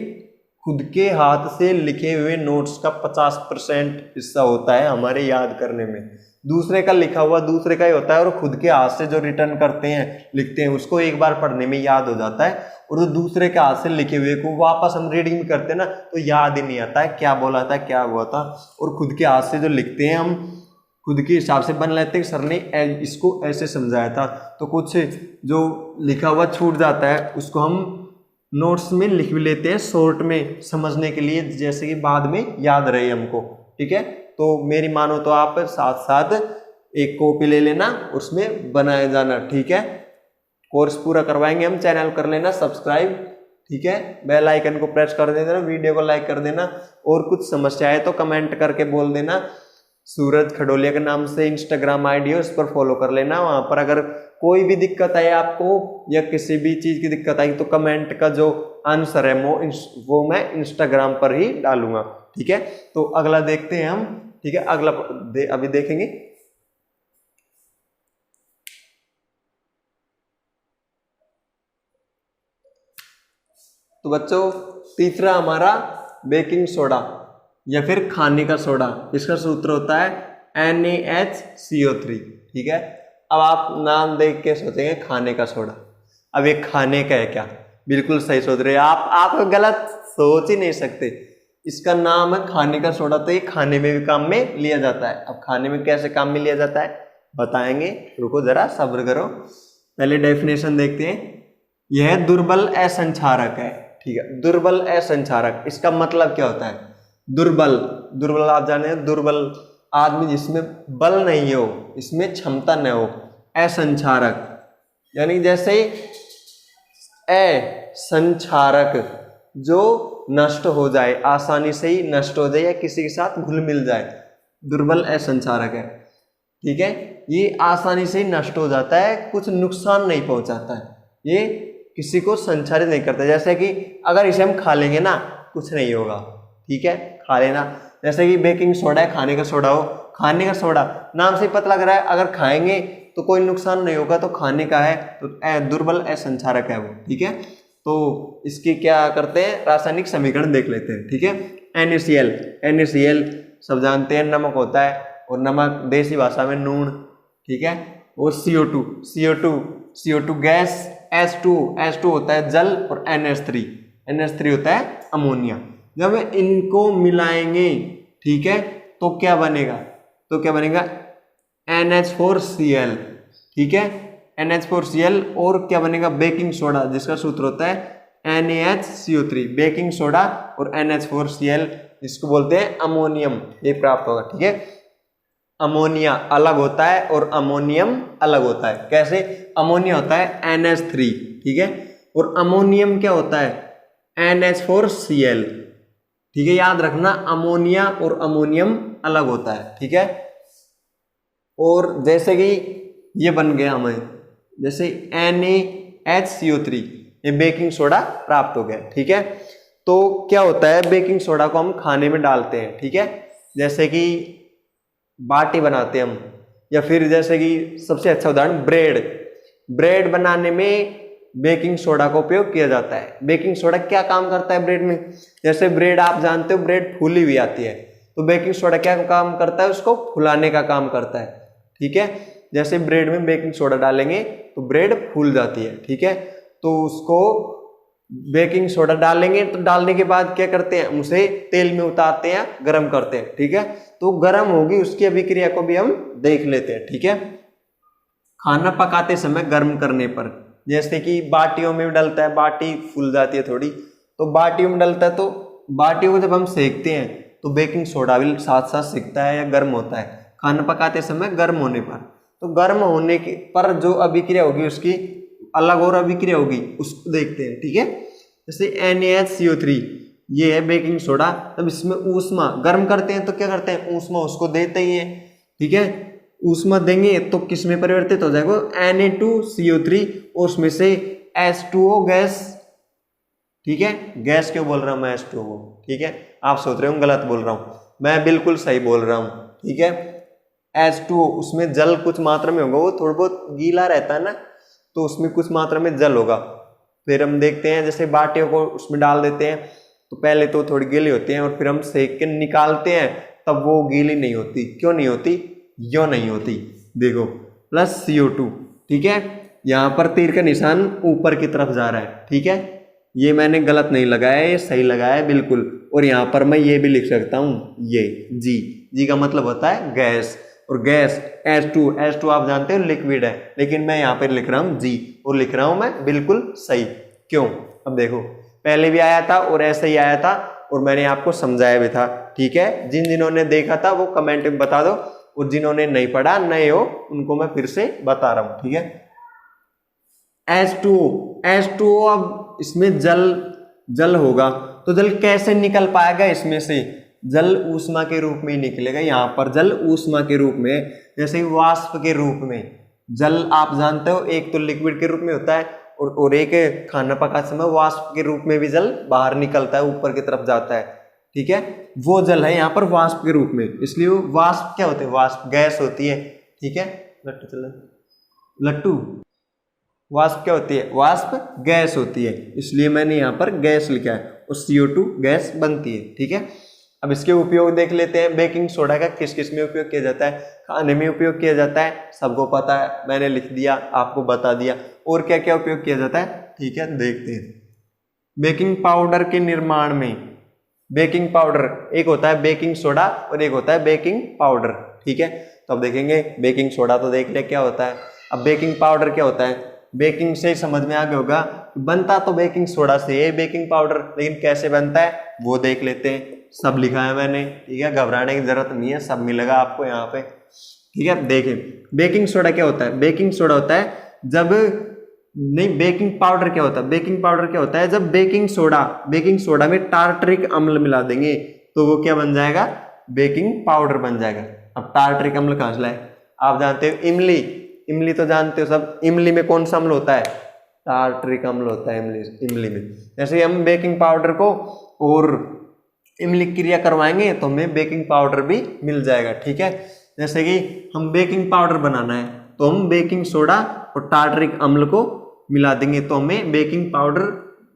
खुद के हाथ से लिखे हुए नोट्स का 50% हिस्सा होता है हमारे याद करने में, दूसरे का लिखा हुआ दूसरे का ही होता है, और खुद के हाथ से जो रिटर्न करते हैं, लिखते हैं, उसको एक बार पढ़ने में याद हो जाता है, और जो दूसरे के हाथ से लिखे हुए को वापस हम रीडिंग में करते हैं ना, तो याद ही नहीं आता है क्या बोला था, क्या हुआ था। और खुद के हाथ से जो लिखते हैं हम खुद के हिसाब से बन लेते हैं, सर ने इसको ऐसे समझाया था, तो कुछ जो लिखा हुआ छूट जाता है उसको हम नोट्स में लिख भी लेते हैं शॉर्ट में समझने के लिए, जैसे कि बाद में याद रहे हमको। ठीक है, तो मेरी मानो तो आप साथ साथ एक कॉपी ले लेना, उसमें बनाए जाना। ठीक है, कोर्स पूरा करवाएंगे हम, चैनल कर लेना सब्सक्राइब। ठीक है, बेल आइकन को प्रेस कर देना, वीडियो को लाइक कर देना, और कुछ समस्या है तो कमेंट करके बोल देना। सूरज खडोलिया के नाम से इंस्टाग्राम आईडी है, उस पर फॉलो कर लेना। वहां पर अगर कोई भी दिक्कत है आपको या किसी भी चीज की दिक्कत आई तो कमेंट का जो आंसर है वो मैं इंस्टाग्राम पर ही डालूंगा। ठीक है, तो अगला देखते हैं हम। ठीक है, अगला अभी देखेंगे। तो बच्चों तीसरा हमारा बेकिंग सोडा या फिर खाने का सोडा, इसका सूत्र होता है NaHCO3। ठीक है, अब आप नाम देख के सोचेंगे खाने का सोडा, अब ये खाने का है क्या? बिल्कुल सही सोच रहे हैं आप गलत सोच ही नहीं सकते। इसका नाम है खाने का सोडा, तो ये खाने में भी काम में लिया जाता है। अब खाने में कैसे काम में लिया जाता है बताएंगे, रुको जरा सब्र करो। पहले डेफिनेशन देखते हैं। यह दुर्बल असंचारक है, ठीक है। दुर्बल असंचारक, इसका मतलब क्या होता है? दुर्बल आप जाने, दुर्बल आदमी जिसमें बल नहीं हो, इसमें क्षमता न हो। असंचारक यानी जैसे असंचारक जो नष्ट हो जाए, आसानी से ही नष्ट हो जाए या किसी के साथ घुल मिल जाए, दुर्बल असंचारक है, ठीक है। ये आसानी से ही नष्ट हो जाता है, कुछ नुकसान नहीं पहुंचाता है, ये किसी को संचारित नहीं करता। जैसे कि अगर इसे हम खा लेंगे ना कुछ नहीं होगा, ठीक है, खा लेना। जैसे कि बेकिंग सोडा है, खाने का सोडा हो, खाने का सोडा नाम से ही पता लग रहा है अगर खाएंगे तो कोई नुकसान नहीं होगा, तो खाने का है, तो दुर्बल असंचारक है वो, ठीक है। तो इसकी क्या करते हैं, रासायनिक समीकरण देख लेते हैं, ठीक है। NaCl सब जानते हैं नमक होता है, और नमक देसी भाषा में नून, ठीक है। और CO2 गैस, H2 होता है जल, और NH3 होता है अमोनिया। जब इनको मिलाएंगे, ठीक है, तो क्या बनेगा NH4Cl, ठीक है, NH4Cl। और क्या बनेगा, बेकिंग सोडा, जिसका सूत्र होता है NaHCO3, बेकिंग सोडा और NH4Cl, जिसको बोलते हैं अमोनियम, ये प्राप्त होगा, ठीक है। अमोनिया अलग होता है और अमोनियम अलग होता है। कैसे? अमोनिया होता है NH3, ठीक है, और अमोनियम क्या होता है NH4Cl, ठीक है। याद रखना अमोनिया और अमोनियम अलग होता है, ठीक है। और जैसे कि ये बन गया हमें, जैसे NaHCO3, ये बेकिंग सोडा प्राप्त हो गया, ठीक है। तो क्या होता है, बेकिंग सोडा को हम खाने में डालते हैं, ठीक है। जैसे कि बाटी बनाते हैं हम, या फिर जैसे कि सबसे अच्छा उदाहरण ब्रेड बनाने में बेकिंग सोडा का उपयोग किया जाता है। बेकिंग सोडा क्या काम करता है ब्रेड में? जैसे ब्रेड आप जानते हो, ब्रेड फूली हुई आती है, तो बेकिंग सोडा क्या काम करता है, उसको फुलाने का काम करता है, ठीक है। जैसे ब्रेड में बेकिंग सोडा डालेंगे तो ब्रेड फूल जाती है, ठीक है। तो उसको बेकिंग सोडा डालेंगे, तो डालने के बाद क्या करते हैं, उसे तेल में उतारते हैं, गर्म करते हैं, ठीक है। तो गर्म होगी, उसकी अभिक्रिया को भी हम देख लेते हैं, ठीक है। खाना पकाते समय गर्म करने पर, जैसे कि बाटियों में डलता है, बाटी फूल जाती है थोड़ी, तो बाटियों में डलता है, तो बाटियों को जब हम सेकते हैं तो बेकिंग सोडा भी साथ साथ सिकता है या गर्म होता है खाना पकाते समय गर्म होने पर। तो गर्म होने के पर जो अभिक्रिया होगी उसकी अलग और अभिक्रिया होगी, उसको देखते हैं, ठीक है। जैसे NaHCO3 ये है बेकिंग सोडा, तब इसमें ऊष्मा गर्म करते हैं तो क्या करते हैं, ऊष्मा उसको देते ही है, ठीक है। ऊष्मा देंगे तो किस में परिवर्तित हो जाएगा, Na2CO3, और उसमें से H2O गैस, ठीक है। गैस क्यों बोल रहा हूं मैं H2O, ठीक है। आप सोच रहे हो गलत बोल रहा हूं, मैं बिल्कुल सही बोल रहा हूं, ठीक है। H2O उसमें जल कुछ मात्रा में होगा, वो थोड़ा बहुत गीला रहता है ना, तो उसमें कुछ मात्रा में जल होगा। फिर हम देखते हैं जैसे बाटियों को उसमें डाल देते हैं, तो पहले तो थोड़ी गीली होती हैं, और फिर हम सेक के निकालते हैं, तब वो गीली नहीं होती। क्यों नहीं होती? यो नहीं होती, देखो प्लस CO2, ठीक है। यहाँ पर तीर का निशान ऊपर की तरफ जा रहा है, ठीक है। ये मैंने गलत नहीं लगाया, ये सही लगाया है बिल्कुल। और यहाँ पर मैं ये भी लिख सकता हूँ, ये जी का मतलब होता है गैस, और गैस H2 आप जानते हो लिक्विड है, लेकिन मैं यहाँ पर लिख रहा हूँ जी, और लिख रहा हूँ मैं बिल्कुल सही। क्यों? अब देखो पहले भी आया था और ऐसे ही आया था, और मैंने आपको समझाया भी था, ठीक है। जिन्होंने देखा था वो कमेंट में बता दो, और जिन्होंने नहीं पढ़ा, नए हो, उनको मैं फिर से बता रहा हूं, ठीक है। H2O अब इसमें जल होगा, तो जल कैसे निकल पाएगा इसमें से? जल ऊष्मा के रूप में ही निकलेगा। यहाँ पर जल ऊष्मा के रूप में, जैसे वाष्प के रूप में। जल आप जानते हो एक तो लिक्विड के रूप में होता है, और एक खाना पकाते समय वाष्प के रूप में भी जल बाहर निकलता है, ऊपर की तरफ जाता है, ठीक है। वो जल है यहाँ पर वाष्प के रूप में, इसलिए वो वाष्प क्या होते हैं, वाष्प गैस होती है, ठीक है। लट्टू वाष्प क्या होती है, वाष्प गैस होती है, इसलिए मैंने यहाँ पर गैस लिखा है, और CO2 गैस बनती है, ठीक है। अब इसके उपयोग देख लेते हैं। बेकिंग सोडा का किस किस में उपयोग किया जाता है? खाने में उपयोग किया जाता है, सबको पता है, मैंने लिख दिया, आपको बता दिया। और क्या क्या उपयोग किया जाता है, ठीक है, देखते हैं। बेकिंग पाउडर के निर्माण में, बेकिंग पाउडर एक होता है बेकिंग सोडा और एक होता है बेकिंग पाउडर, ठीक है। तो अब देखेंगे बेकिंग सोडा तो देख लिया क्या होता है, अब बेकिंग पाउडर क्या होता है। बेकिंग से समझ में आ गया होगा, बनता तो बेकिंग सोडा से है बेकिंग पाउडर, लेकिन कैसे बनता है वो देख लेते हैं। सब लिखा है मैंने, ठीक है, घबराने की जरूरत नहीं है, सब मिलेगा आपको यहाँ पे, ठीक है। देखिए बेकिंग सोडा क्या होता है, बेकिंग सोडा होता है जब, नहीं बेकिंग पाउडर क्या होता है, बेकिंग पाउडर क्या होता है जब बेकिंग सोडा में टार्टरिक अम्ल मिला देंगे तो वो क्या बन जाएगा, बेकिंग पाउडर बन जाएगा। अब टार्टरिक अम्ल कहाँ से लाए, आप जानते हो इमली, इमली तो जानते हो सब, इमली में कौन सा अम्ल होता है, टार्टरिक अम्ल होता है इमली में। जैसे हम बेकिंग पाउडर को और इमली क्रिया करवाएंगे तो हमें बेकिंग पाउडर भी मिल जाएगा, ठीक है। जैसे कि हम बेकिंग पाउडर बनाना है तो हम बेकिंग सोडा और टार्टरिक अम्ल को मिला देंगे तो हमें बेकिंग पाउडर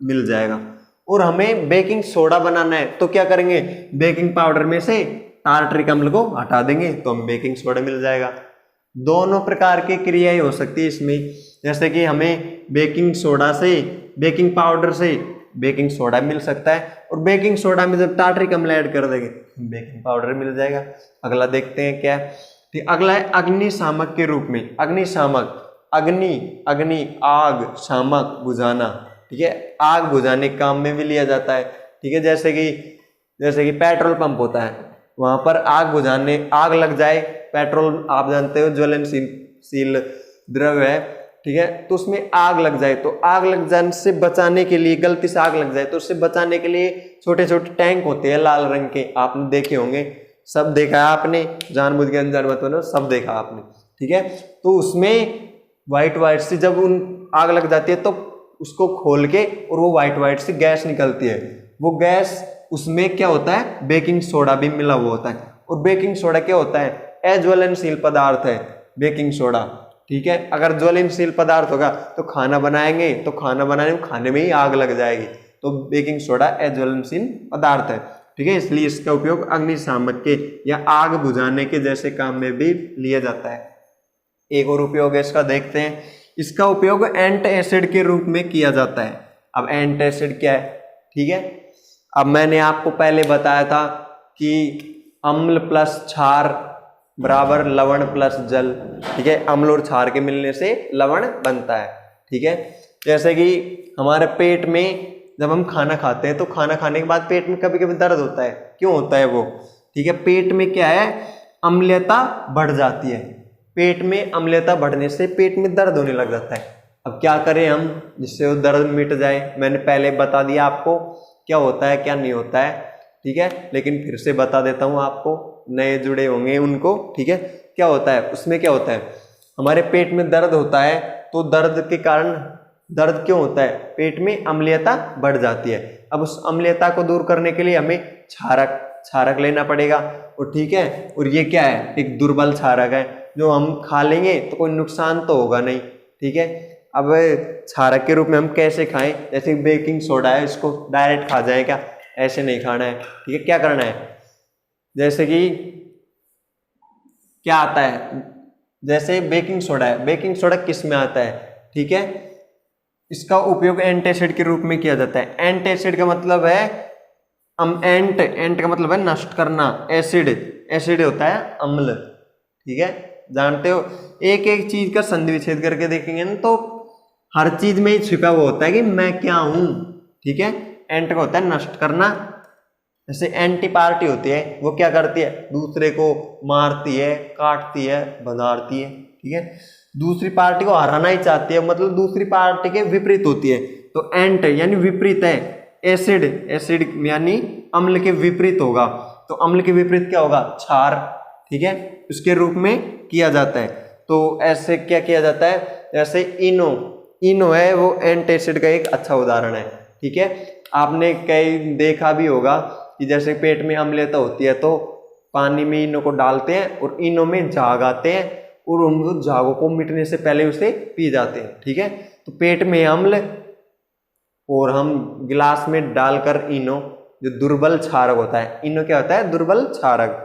मिल जाएगा। और हमें बेकिंग सोडा बनाना है तो क्या करेंगे, बेकिंग पाउडर में से टार्टरिक अम्ल को हटा देंगे तो हमें बेकिंग सोडा मिल जाएगा। दोनों प्रकार की क्रियाएं हो सकती है इसमें, जैसे कि हमें बेकिंग सोडा से, बेकिंग पाउडर से बेकिंग सोडा मिल सकता है, और बेकिंग सोडा में जब टार्टरिक अम्ल ऐड कर देंगे बेकिंग पाउडर मिल जाएगा। अगला देखते हैं क्या है, ठीक, अगला है अग्निशामक के रूप में। अग्निशामक, अग्नि आग, शामक बुझाना, ठीक है, आग बुझाने के काम में भी लिया जाता है, ठीक है। जैसे कि पेट्रोल पंप होता है, वहां पर आग बुझाने, आग लग जाए, पेट्रोल आप जानते हो ज्वलनशील द्रव्य है, ठीक है, तो उसमें आग लग जाए तो आग लग जाने से बचाने के लिए, गलती से आग लग जाए तो उससे बचाने के लिए छोटे छोटे टैंक होते हैं लाल रंग के, आपने देखे होंगे, सब देखा है आपने, जानबूझ के अनजान मत बनो, सब देखा आपने, ठीक है। तो उसमें व्हाइट से जब उन आग लग जाती है तो उसको खोल के और वो व्हाइट से गैस निकलती है, वो गैस उसमें क्या होता है, बेकिंग सोडा भी मिला हुआ होता है। और बेकिंग सोडा क्या होता है, अज्वलनशील पदार्थ है बेकिंग सोडा, ठीक है। अगर ज्वलनशील पदार्थ होगा तो खाना बनाएंगे तो खाना बनाने में, खाने में ही आग लग जाएगी, तो बेकिंग सोडा अज्वलनशील पदार्थ है, ठीक है। इसलिए इसका उपयोग अग्निशामक के या आग बुझाने के जैसे काम में भी लिया जाता है। एक और उपयोग है इसका, देखते हैं, इसका उपयोग एंट एसिड के रूप में किया जाता है। अब एंट एसिड क्या है, ठीक है, अब मैंने आपको पहले बताया था कि अम्ल प्लस क्षार बराबर लवण प्लस जल, ठीक है, अम्ल और क्षार के मिलने से लवण बनता है, ठीक है। जैसे कि हमारे पेट में जब हम खाना खाते हैं तो खाना खाने के बाद पेट में कभी कभी दर्द होता है, क्यों होता है वो, ठीक है, पेट में क्या है, अम्लता बढ़ जाती है, पेट में अम्लता बढ़ने से पेट में दर्द होने लग जाता है। अब क्या करें हम जिससे वो दर्द मिट जाए, मैंने पहले बता दिया आपको क्या होता है क्या नहीं होता है, ठीक है, लेकिन फिर से बता देता हूँ आपको, नए जुड़े होंगे उनको, ठीक है। क्या होता है उसमें, क्या होता है, हमारे पेट में दर्द होता है तो दर्द के कारण, दर्द क्यों होता है, पेट में अम्लता बढ़ जाती है। अब उस अम्लता को दूर करने के लिए हमें क्षारक लेना पड़ेगा, और ठीक है, और ये क्या है, एक दुर्बल क्षारक है, जो हम खा लेंगे तो कोई नुकसान तो होगा नहीं, ठीक है। अब क्षारक के रूप में हम कैसे खाएं, जैसे बेकिंग सोडा है, इसको डायरेक्ट खा जाए क्या, ऐसे नहीं खाना है, ठीक है। क्या करना है, जैसे कि क्या आता है, जैसे बेकिंग सोडा है, बेकिंग सोडा किस में आता है, ठीक है, इसका उपयोग एंटासिड के रूप में किया जाता है। एंटासिड का मतलब है एंट का मतलब है नष्ट करना, एसिड होता है अम्ल, ठीक है, जानते हो। एक एक चीज का संधि विच्छेद करके देखेंगे ना तो हर चीज में ही छिपा हुआ होता है कि मैं क्या हूं, ठीक है। एंट का होता है नष्ट करना, जैसे एंटी पार्टी होती है, वो क्या करती है, दूसरे को मारती है, काटती है, भगाड़ती है, ठीक है, दूसरी पार्टी को हराना ही चाहती है, मतलब दूसरी पार्टी के विपरीत होती है। तो एंट यानी विपरीत है, एसिड यानी अम्ल के विपरीत होगा, तो अम्ल के विपरीत क्या होगा, क्षार, ठीक है, उसके रूप में किया जाता है। तो ऐसे क्या किया जाता है, जैसे इनो है, वो एंटासिड का एक अच्छा उदाहरण है, ठीक है। आपने कई देखा भी होगा कि जैसे पेट में अम्लता होती है तो पानी में इनो को डालते हैं और इनो में झाग आते हैं और उन झागों को मिटने से पहले उसे पी जाते हैं, ठीक है। तो पेट में अम्ल और हम गिलास में डालकर इनो, जो दुर्बल क्षारक होता है, इनो क्या होता है, दुर्बल क्षारक,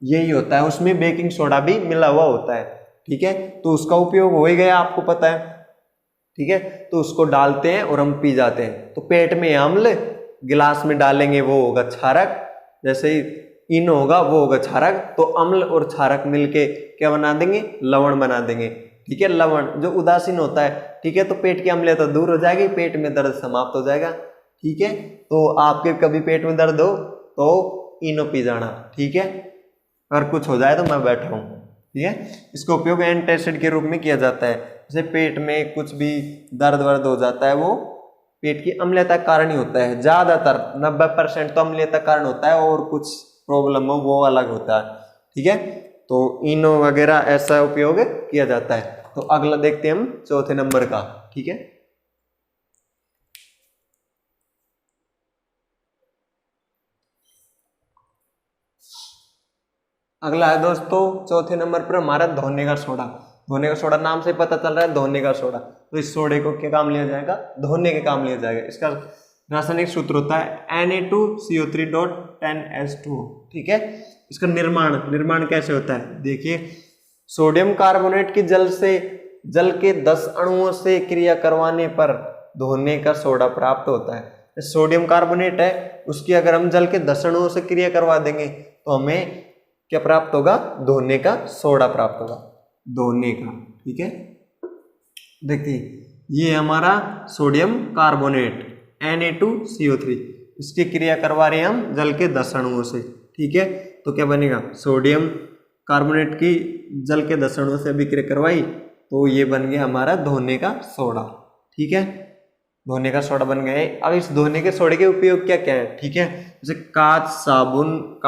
यही होता है, उसमें बेकिंग सोडा भी मिला हुआ होता है, ठीक है। तो उसका उपयोग हो ही गया, आपको पता है, ठीक है, तो उसको डालते हैं और हम पी जाते हैं। तो पेट में अम्ल, गिलास में डालेंगे वो होगा क्षारक, जैसे ही इन होगा वो होगा क्षारक, तो अम्ल और क्षारक मिलके क्या बना देंगे, लवण बना देंगे। ठीक है, लवण जो उदासीन होता है, ठीक है, तो पेट की अम्लता दूर हो जाएगी, पेट में दर्द समाप्त हो जाएगा। ठीक है, तो आपके कभी पेट में दर्द हो तो इनो पी जाना। ठीक है, अगर कुछ हो जाए तो मैं बैठा हूँ। ठीक है, इसका उपयोग एंटासिड के रूप में किया जाता है। जैसे पेट में कुछ भी दर्द वर्द हो जाता है, वो पेट की अम्लता कारण ही होता है। ज्यादातर 90% तो अम्लता कारण होता है, और कुछ प्रॉब्लम हो वो अलग होता है। ठीक है, तो इनो वगैरह ऐसा उपयोग किया जाता है। तो अगला देखते हैं हम चौथे नंबर का। ठीक है, अगला है दोस्तों चौथे नंबर पर हमारा धोने का सोडा। धोने का सोडा नाम से पता चल रहा है धोने का सोडा, तो इस सोडे को क्या काम लिया जाएगा, धोने के काम लिया जाएगा। इसका रासायनिक सूत्र होता है Na2CO3.10H2O। ठीक है, इसका निर्माण कैसे होता है, देखिए, सोडियम कार्बोनेट की जल के 10 अणुओं से क्रिया करवाने पर धोने का सोडा प्राप्त होता है। सोडियम कार्बोनेट है, उसकी अगर हम जल के 10 अणुओं से क्रिया करवा देंगे तो हमें क्या प्राप्त होगा, धोने का सोडा प्राप्त होगा, धोने का। ठीक है, देखिए ये हमारा सोडियम कार्बोनेट Na2CO3, इसकी क्रिया करवा रहे हैं हम जल के 10 अणुओं से। ठीक है, तो क्या बनेगा, सोडियम कार्बोनेट की जल के 10 अणुओं से अभिक्रिया करवाई तो ये बन गया हमारा धोने का सोडा। ठीक है, धोने का सोडा बन गया है। अब इस धोने के सोडे के उपयोग क्या क्या है, ठीक है, जैसे कांच, साबुन,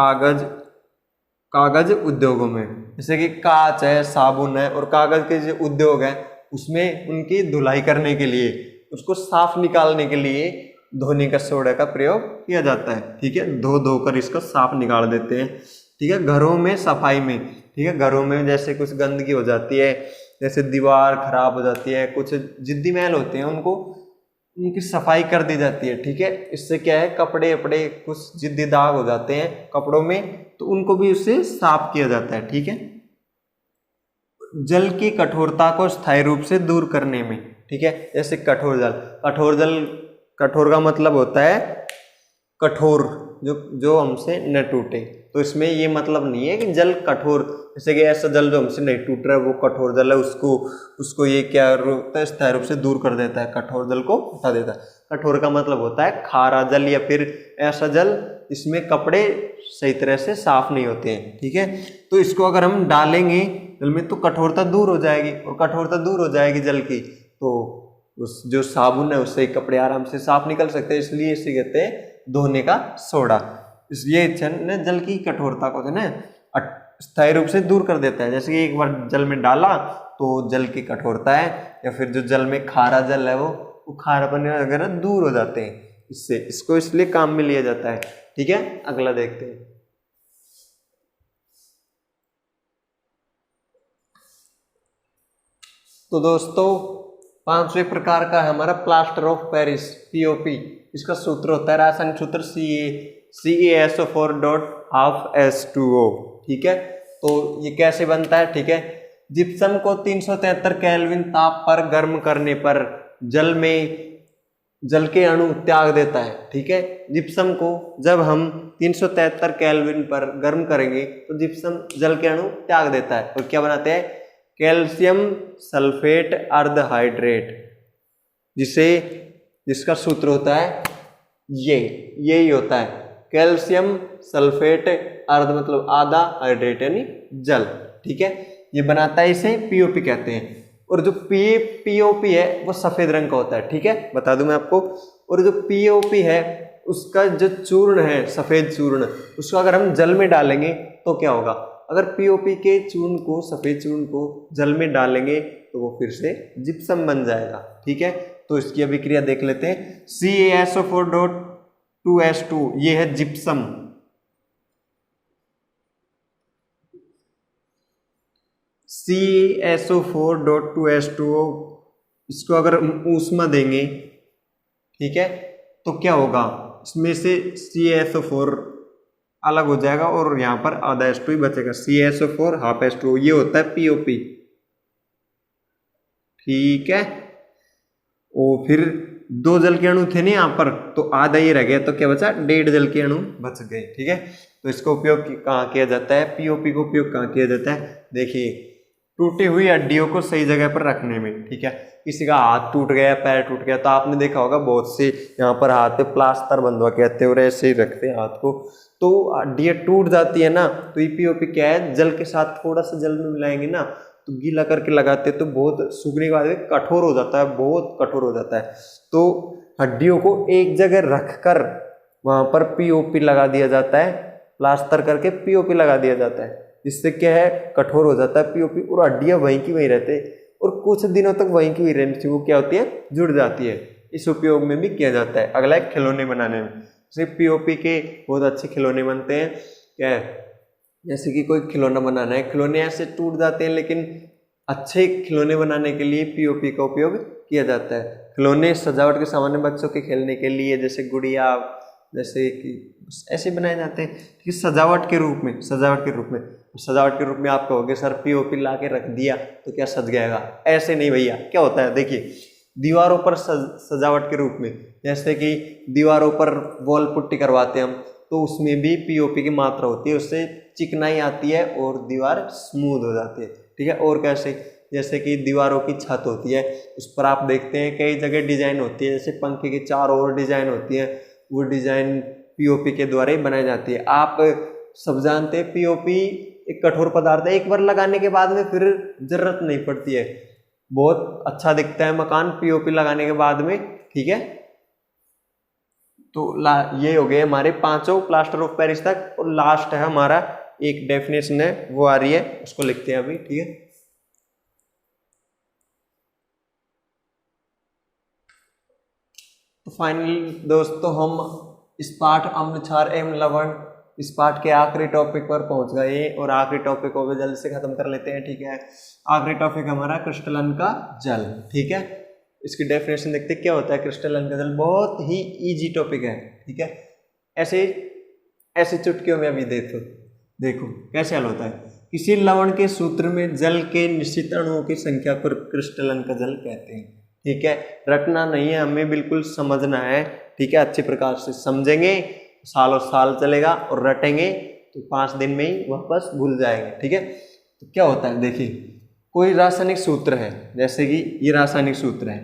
कागज उद्योगों में, जैसे कि कांच है, साबुन है, और कागज के जो उद्योग है उसमें उनकी धुलाई करने के लिए, उसको साफ निकालने के लिए धोने का सोडा का प्रयोग किया जाता है। ठीक है, धोकर इसको साफ निकाल देते हैं। ठीक है, घरों में सफाई में, ठीक है, घरों में जैसे कुछ गंदगी हो जाती है, जैसे दीवार खराब हो जाती है, कुछ जिद्दी मैल होते हैं, उनकी सफाई कर दी जाती है। ठीक है, इससे क्या है, कपड़े कुछ जिद्दी दाग हो जाते हैं कपड़ों में, तो उनको भी उससे साफ किया जाता है। ठीक है, जल की कठोरता को स्थायी रूप से दूर करने में। ठीक है, जैसे कठोर का मतलब होता है कठोर, जो हमसे न टूटे। तो इसमें ये मतलब नहीं है कि जल कठोर, जैसे कि ऐसा जल जो हमसे नहीं टूट रहा है वो कठोर जल है, उसको ये क्या होता है, स्थायी रूप से दूर कर देता है, कठोर जल को हटा देता है। कठोर का मतलब होता है खारा जल, या फिर ऐसा जल इसमें कपड़े सही तरह से साफ नहीं होते हैं। ठीक है, तो इसको अगर हम डालेंगे जल में तो कठोरता दूर हो जाएगी, और कठोरता दूर हो जाएगी जल की, तो उस जो साबुन है उससे कपड़े आराम से साफ निकल सकते हैं। इसलिए इसे कहते हैं धोने का सोडा। इसलिए जल की कठोरता को जो है स्थायी रूप से दूर कर देता है। जैसे कि एक बार जल में डाला तो जल की कठोरता है, या फिर जो जल में खारा जल है वो खारापन वगैरह दूर हो जाते हैं इससे, इसको इसलिए काम में लिया जाता है। ठीक है, अगला देखते हैं। तो दोस्तों 5वें प्रकार का है हमारा प्लास्टर ऑफ पेरिस, पीओपी। इसका सूत्र होता है रासायनिक सूत्र CaSO4.12H2O। ठीक है, तो ये कैसे बनता है, ठीक है, जिप्सम को 373 केल्विन ताप पर गर्म करने पर जल के अणु त्याग देता है। ठीक है, जिप्सम को जब हम 373 केल्विन पर गर्म करेंगे तो जिप्सम जल के अणु त्याग देता है, और क्या बनाते हैं, कैल्शियम सल्फेट अर्धहाइड्रेट, जिसका सूत्र होता है यही होता है, कैल्शियम सल्फेट अर्ध मतलब आधा, हाइड्रेट यानी जल। ठीक है, ये बनाता है, इसे पीओपी कहते हैं। और जो पीओपी है वो सफेद रंग का होता है। ठीक है, बता दूं मैं आपको। और जो पीओपी है उसका जो चूर्ण है, सफेद चूर्ण, उसको अगर हम जल में डालेंगे तो क्या होगा, अगर पीओपी के चूर्ण को, सफेद चूर्ण को जल में डालेंगे तो वो फिर से जिप्सम बन जाएगा। ठीक है, तो इसकी अभिक्रिया देख लेते हैं। CaSO4.2H2 ये है जिप्सम, CaSO4.2H2O, इसको अगर ऊष्मा देंगे, ठीक है, तो क्या होगा, इसमें से CaSO4 अलग हो जाएगा और यहाँ पर आधा H2 ही बचेगा, CaSO4 हाफ H2O, ये होता है पीओपी। ठीक है, और फिर 2 जल के अणु थे नहीं यहाँ पर, तो आधा ही रह गया, तो क्या बचा, 1.5 जल के अणु बच गए। ठीक है, तो इसका उपयोग कहाँ किया जाता है, पीओपी का उपयोग कहाँ किया जाता है, देखिए टूटी हुई हड्डियों को सही जगह पर रखने में। ठीक है, किसी का हाथ टूट गया, पैर टूट गया, तो आपने देखा होगा बहुत से यहाँ पर हाथ पे प्लास्टर बंधवा के आते हैं और ऐसे ही रखते हैं हाथ को, तो हड्डियाँ टूट जाती है ना, तो पीओपी क्या है, जल के साथ थोड़ा सा जल में मिलाएंगे ना, तो गीला करके लगाते हैं तो बहुत सूखने के बाद कठोर हो जाता है, बहुत कठोर हो जाता है। तो हड्डियों को एक जगह रखकर वहां पर पीओपी लगा दिया जाता है, प्लास्टर करके पीओपी लगा दिया जाता है। इससे क्या है, कठोर हो जाता है पीओपी और हड्डियां वहीं की वहीं रहते हैं और कुछ दिनों तक वहीं की वहीं रहने से वो क्या होती है, जुड़ जाती है। इस उपयोग में भी किया जाता है। अगला है खिलौने बनाने में, सिर्फ पीओपी के बहुत अच्छे खिलौने बनते हैं। क्या है, जैसे कि कोई खिलौना बनाना है, खिलौने ऐसे टूट जाते हैं, लेकिन अच्छे खिलौने बनाने के लिए पीओपी का उपयोग किया जाता है। खिलौने सजावट के सामान्य बच्चों के खेलने के लिए, जैसे गुड़िया, जैसे कि ऐसे बनाए जाते हैं कि सजावट के रूप में, सजावट के रूप में आप कहोगे सर पीओपी ला के रख दिया तो क्या सज जाएगा, ऐसे नहीं भैया। क्या होता है, देखिए दीवारों पर सजावट के रूप में, जैसे कि दीवारों पर वॉल पुट्टी करवाते हैं हम, तो उसमें भी पीओपी की मात्रा होती है, उससे चिकनाई आती है और दीवार स्मूथ हो जाती है। ठीक है, और कैसे, जैसे कि दीवारों की छत होती है, उस पर आप देखते हैं कई जगह डिजाइन होती है, जैसे पंखे की चारों ओर डिजाइन होती है, वो डिजाइन पीओपी के द्वारा ही बनाई जाती है। आप सब जानते हैं पीओपी एक कठोर पदार्थ है, एक बार लगाने के बाद में फिर जरूरत नहीं पड़ती है, बहुत अच्छा दिखता है मकान पीओपी लगाने के बाद में। ठीक है, तो ये हो गए हमारे 5 प्लास्टर ऑफ पेरिस तक, और लास्ट है हमारा एक डेफिनेशन है, वो आ रही है, उसको लिखते हैं अभी। ठीक है, तो फाइनली दोस्तों हम इस पाठ अम्ल क्षार एवं लवण, इस पाठ के आखिरी टॉपिक पर पहुंच गए, और आखिरी टॉपिक को भी जल्द से खत्म कर लेते हैं। ठीक है, आखिरी टॉपिक हमारा क्रिस्टलन का जल। ठीक है, इसकी डेफिनेशन देखते हैं क्या होता है क्रिस्टलन का जल। बहुत ही इजी टॉपिक है। ठीक है, ऐसे चुटकियों में अभी देखो कैसे हल होता है। किसी लवण के सूत्र में जल के निश्चित अणुओं की संख्या को क्रिस्टलन का जल कहते हैं। ठीक है, रटना नहीं है, हमें बिल्कुल समझना है। ठीक है, अच्छे प्रकार से समझेंगे, सालों साल चलेगा, और रटेंगे तो 5 दिन में ही वापस भूल जाएंगे। ठीक है, तो क्या होता है, देखिए कोई रासायनिक सूत्र है, जैसे कि ये रासायनिक सूत्र है,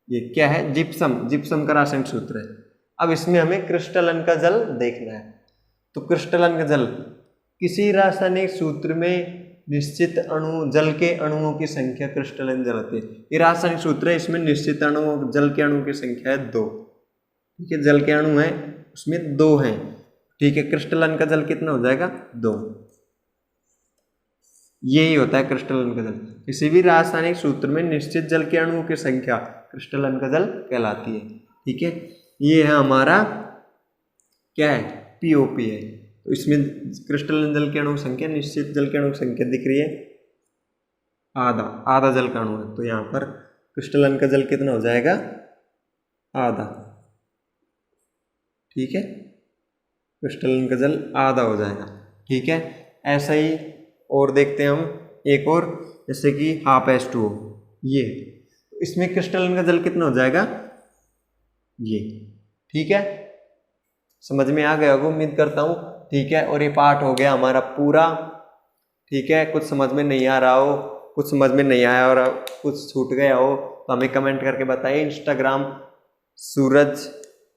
ये क्या है, जिप्सम का रासायनिक सूत्र है। अब इसमें हमें क्रिस्टलन का जल देखना है। तो क्रिस्टलन का जल, किसी रासायनिक सूत्र में निश्चित अणु, जल के अणुओं की संख्या क्रिस्टलन जल होती है। ये रासायनिक सूत्र है, इसमें निश्चित अणु, जल के अणु की संख्या है 2। ठीक है, जल के अणु है उसमें 2 हैं। ठीक है, क्रिस्टलन का जल कितना हो जाएगा, 2। यही होता है क्रिस्टलन का जल। किसी भी रासायनिक सूत्र में निश्चित जल के अणुओं की संख्या क्रिस्टलन का जल कहलाती है। ठीक है, ये है हमारा क्या है, पीओपी है। तो इसमें क्रिस्टलन जल के अणु की संख्या, निश्चित जल के अणु की संख्या दिख रही है, आधा जल का अणु है। तो यहाँ पर क्रिस्टलन का जल कितना हो जाएगा, आधा। ठीक है, क्रिस्टलन का जल आधा हो जाएगा। ठीक है, ऐसा ही और देखते हैं हम एक और, जैसे कि ½ ये, इसमें क्रिस्टलन का जल कितना हो जाएगा, ये। ठीक है, समझ में आ गया होगा उम्मीद करता हूँ। ठीक है, और ये पाठ हो गया हमारा पूरा। ठीक है, कुछ समझ में नहीं आ रहा हो, कुछ समझ में नहीं आया और कुछ छूट गया हो तो हमें कमेंट करके बताइए। इंस्टाग्राम सूरज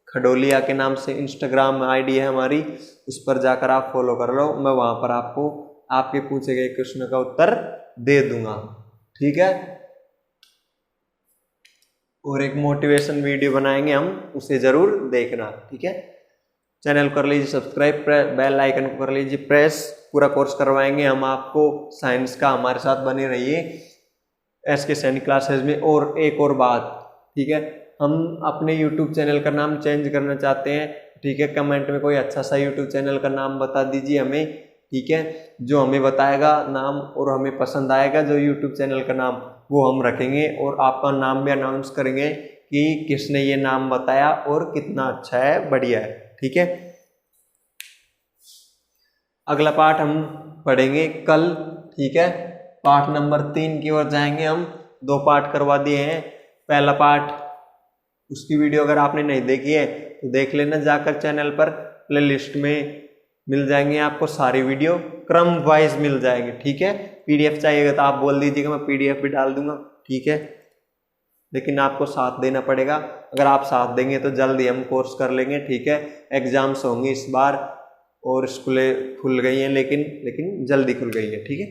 खडोलिया के नाम से इंस्टाग्राम आईडी है हमारी, उस पर जाकर आप फॉलो कर लो। मैं वहाँ पर आपको आपके पूछे गए प्रश्न का उत्तर दे दूंगा। ठीक है, और एक मोटिवेशन वीडियो बनाएंगे हम, उसे जरूर देखना। ठीक है, चैनल कर लीजिए सब्सक्राइब, बेल आइकन को कर लीजिए प्रेस। पूरा कोर्स करवाएंगे हम आपको साइंस का, हमारे साथ बने रहिए SK सैनी क्लासेस में। और एक और बात, ठीक है, हम अपने YouTube चैनल का नाम चेंज करना चाहते हैं। ठीक है, कमेंट में कोई अच्छा सा YouTube चैनल का नाम बता दीजिए हमें। ठीक है, जो हमें बताएगा नाम और हमें पसंद आएगा जो YouTube चैनल का नाम, वो हम रखेंगे और आपका नाम भी अनाउंस करेंगे कि किसने ये नाम बताया और कितना अच्छा है, बढ़िया है। ठीक है, अगला पाठ हम पढ़ेंगे कल। ठीक है, पाठ नंबर 3 की ओर जाएंगे हम। 2 पाठ करवा दिए हैं। पहला पाठ उसकी वीडियो अगर आपने नहीं देखी है तो देख लेना जाकर चैनल पर, प्लेलिस्ट में मिल जाएंगे आपको सारी वीडियो, क्रम वाइज मिल जाएगी, ठीक है। पीडीएफ चाहिएगा तो आप बोल दीजिएगा, मैं पीडीएफ भी डाल दूंगा, ठीक है। लेकिन आपको साथ देना पड़ेगा, अगर आप साथ देंगे तो जल्दी हम कोर्स कर लेंगे, ठीक है। एग्जाम्स होंगे इस बार और स्कूलें खुल गई हैं, लेकिन जल्दी खुल गई है, ठीक है।